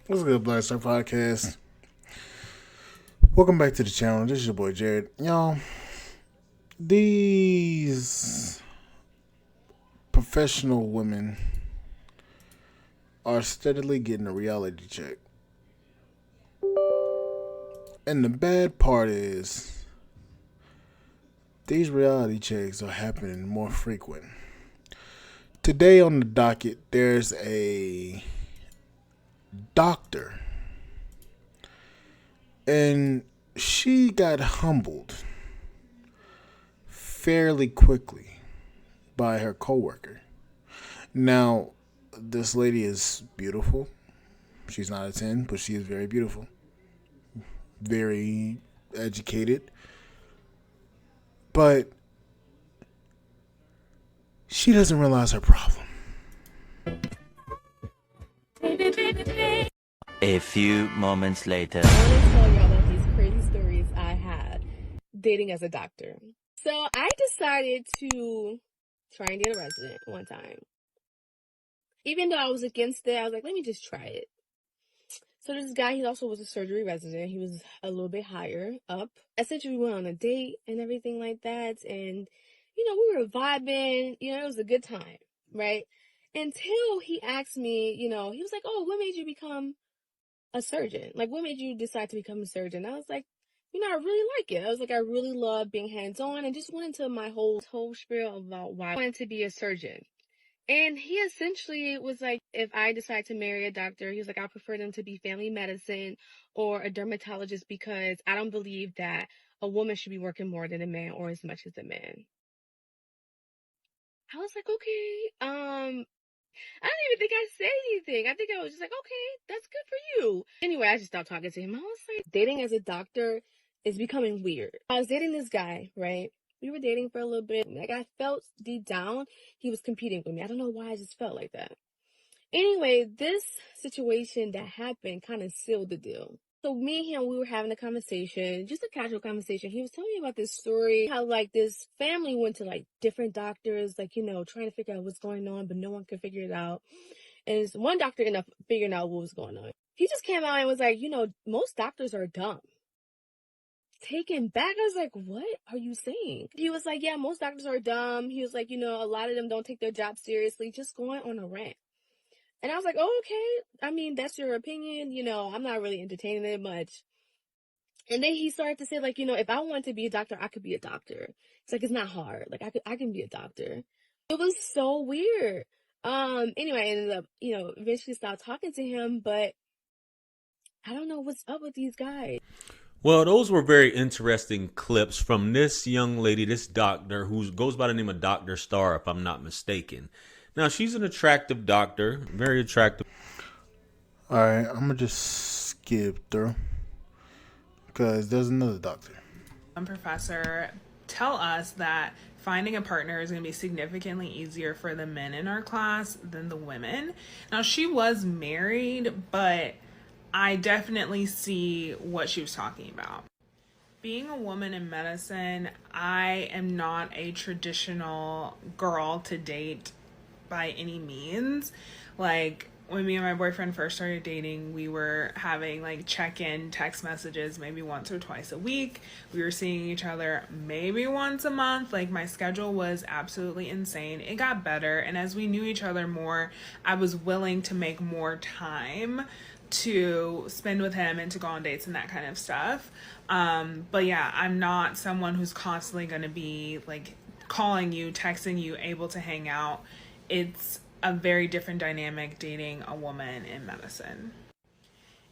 What's good, Black Star Podcast? Welcome back to the channel. This is your boy Jared. Y'all, these professional women are steadily getting a reality check. And the bad part is, these reality checks are happening more frequent. Today on the docket, there's a doctor, and she got humbled fairly quickly by her coworker. Now, this lady is beautiful. She's not a 10, but she is very beautiful. Very educated. But she doesn't realize her problem. A few moments later. I want to tell y'all about these crazy stories I had dating as a doctor. So I decided to try and date a resident one time. Even though I was against it, I was like, let me just try it. So this guy, he also was a surgery resident. He was a little bit higher up. Essentially, we went on a date and everything like that. And, we were vibing. It was a good time, right? Until he asked me, he was like, oh, what made you become a surgeon? Like, what made you decide to become a surgeon? I was like, I really like it. I was like, I really love being hands-on and just went into my whole spiel about why I wanted to be a surgeon. And he essentially was like, if I decide to marry a doctor, he was like, I prefer them to be family medicine or a dermatologist because I don't believe that a woman should be working more than a man or as much as a man. I was like, okay, I didn't even think I said anything. I think I was just like, okay, that's good for you. Anyway, I just stopped talking to him. I was like, dating as a doctor is becoming weird. I was dating this guy, right? We were dating for a little bit. Like, I felt deep down he was competing with me. I don't know why I just felt like that. Anyway, this situation that happened kind of sealed the deal. So me and him, we were having a conversation, just a casual conversation. He was telling me about this story, how like this family went to like different doctors, like, trying to figure out what's going on, but no one could figure it out. And this one doctor ended up figuring out what was going on. He just came out and was like, most doctors are dumb. Taken back, I was like, what are you saying? He was like, yeah, most doctors are dumb. He was like, a lot of them don't take their job seriously, just going on a rant. And I was like, oh, okay. I mean, that's your opinion. I'm not really entertaining it much. And then he started to say, like, if I wanted to be a doctor, I could be a doctor. It's like, it's not hard. Like, I can be a doctor. It was so weird. Anyway, I ended up, eventually stopped talking to him, but I don't know what's up with these guys. Well, those were very interesting clips from this young lady, this doctor, who goes by the name of Dr. Star, if I'm not mistaken. Now, she's an attractive doctor, very attractive. Alright, I'm going to just skip through. Because there's another doctor. Professor tell us that finding a partner is going to be significantly easier for the men in our class than the women. Now, she was married, but I definitely see what she was talking about. Being a woman in medicine, I am not a traditional girl to date by any means. Like, when me and my boyfriend first started dating, we were having like check-in text messages maybe once or twice a week. We were seeing each other maybe once a month. Like, my schedule was absolutely insane. It got better, and as we knew each other more, I was willing to make more time to spend with him and to go on dates and that kind of stuff. But yeah, I'm not someone who's constantly going to be like calling you, texting you, able to hang out. It's a very different dynamic dating a woman in medicine.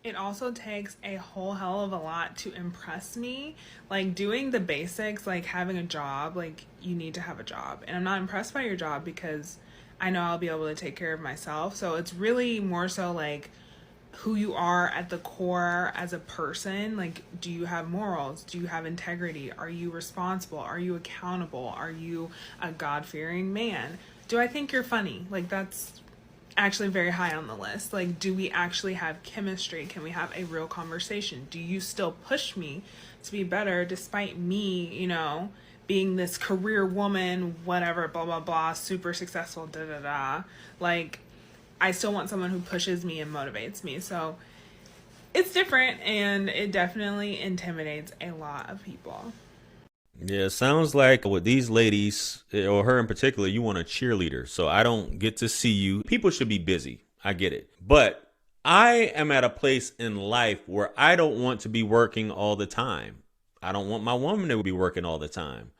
It also takes a whole hell of a lot to impress me. Like, doing the basics, like having a job, like, you need to have a job. And I'm not impressed by your job because I know I'll be able to take care of myself. So it's really more so like who you are at the core as a person. Like, do you have morals? Do you have integrity? Are you responsible? Are you accountable? Are you a God-fearing man? Do I think you're funny? Like, that's actually very high on the list. Like, do we actually have chemistry? Can we have a real conversation? Do you still push me to be better despite me, being this career woman, whatever, blah, blah, blah, super successful, da, da, da. Like, I still want someone who pushes me and motivates me. So it's different, and it definitely intimidates a lot of people. Yeah, it sounds like with these ladies, or her in particular, you want a cheerleader. So I don't get to see you. People should be busy. I get it. But I am at a place in life where I don't want to be working all the time. I don't want my woman to be working all the time.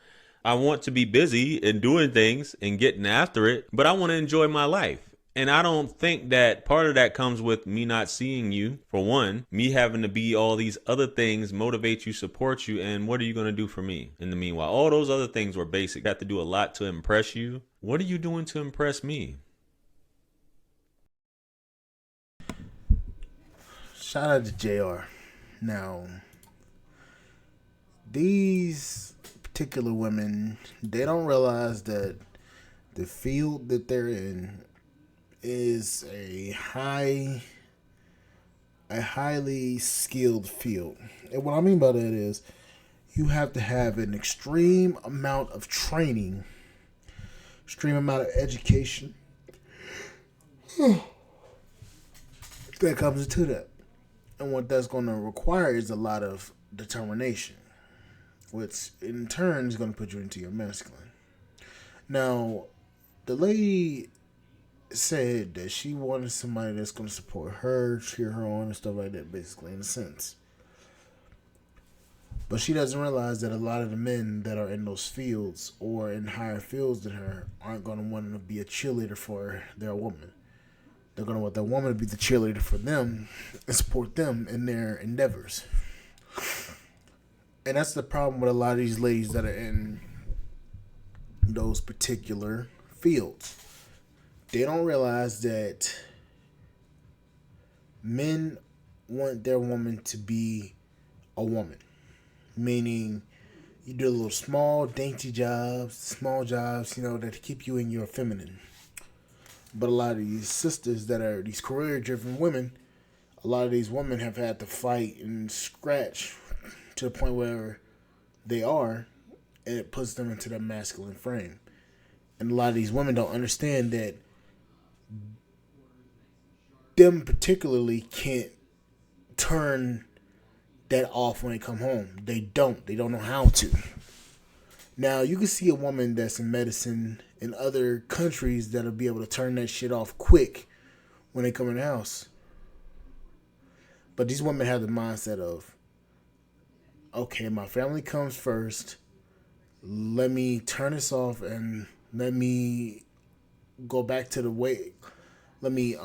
I want to be busy and doing things and getting after it, but I want to enjoy my life. And I don't think that part of that comes with me not seeing you, for one, me having to be all these other things, motivate you, support you, and what are you going to do for me in the meanwhile? All those other things were basic. I have to do a lot to impress you. What are you doing to impress me? Shout out to JR. Now, these particular women, they don't realize that the field that they're in is a highly skilled field. And what I mean by that is you have to have an extreme amount of training, extreme amount of education that comes into that. And what that's going to require is a lot of determination, which in turn is going to put you into your masculine. Now, the lady said that she wanted somebody that's going to support her, cheer her on, and stuff like that, basically, in a sense. But she doesn't realize that a lot of the men that are in those fields or in higher fields than her aren't going to want to be a cheerleader for their woman. They're going to want their woman to be the cheerleader for them and support them in their endeavors. And that's the problem with a lot of these ladies that are in those particular fields. They don't realize that men want their woman to be a woman. Meaning, you do a little small, dainty jobs, small jobs, that keep you in your feminine. But a lot of these sisters that are these career-driven women, a lot of these women have had to fight and scratch to the point where they are, and it puts them into their masculine frame. And a lot of these women don't understand that them particularly can't turn that off when they come home. They don't know how to. Now, you can see a woman that's in medicine in other countries that'll be able to turn that shit off quick when they come in the house. But these women have the mindset of, okay, my family comes first. Let me turn this off and let me go back to the way. Let me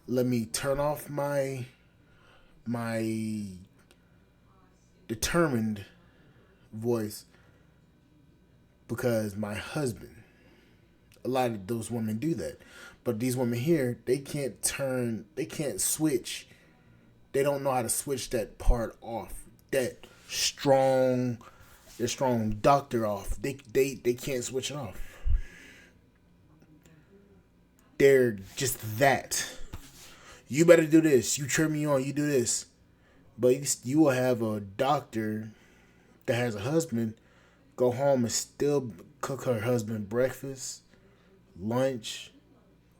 Let me turn off my determined voice because my husband. A lot of those women do that. But these women here, they can't switch. They don't know how to switch that part off. Their strong doctor off. They can't switch it off. They're just that. You better do this. You turn me on. You do this. But you will have a doctor that has a husband go home and still cook her husband breakfast, lunch,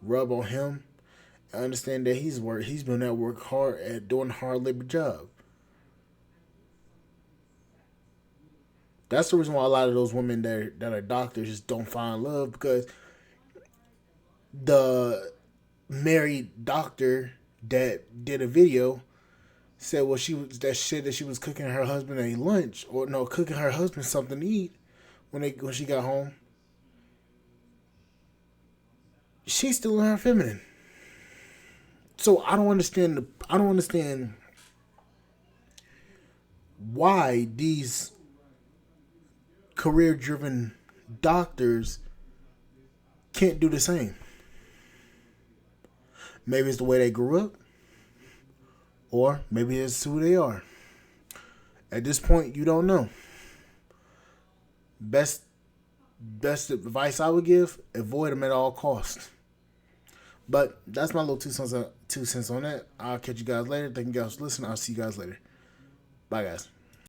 rub on him, and understand that he's been at work hard at doing a hard labor job. That's the reason why a lot of those women that are doctors just don't find love, because the married doctor that did a video said she was cooking her husband a lunch, or no, cooking her husband something to eat when she got home. She's still in her feminine. So I don't understand why these career-driven doctors can't do the same. Maybe it's the way they grew up, or maybe it's who they are. At this point, you don't know. Best advice I would give: avoid them at all costs. But that's my little 2 cents on that. I'll catch you guys later. Thank you guys for listening. I'll see you guys later. Bye, guys.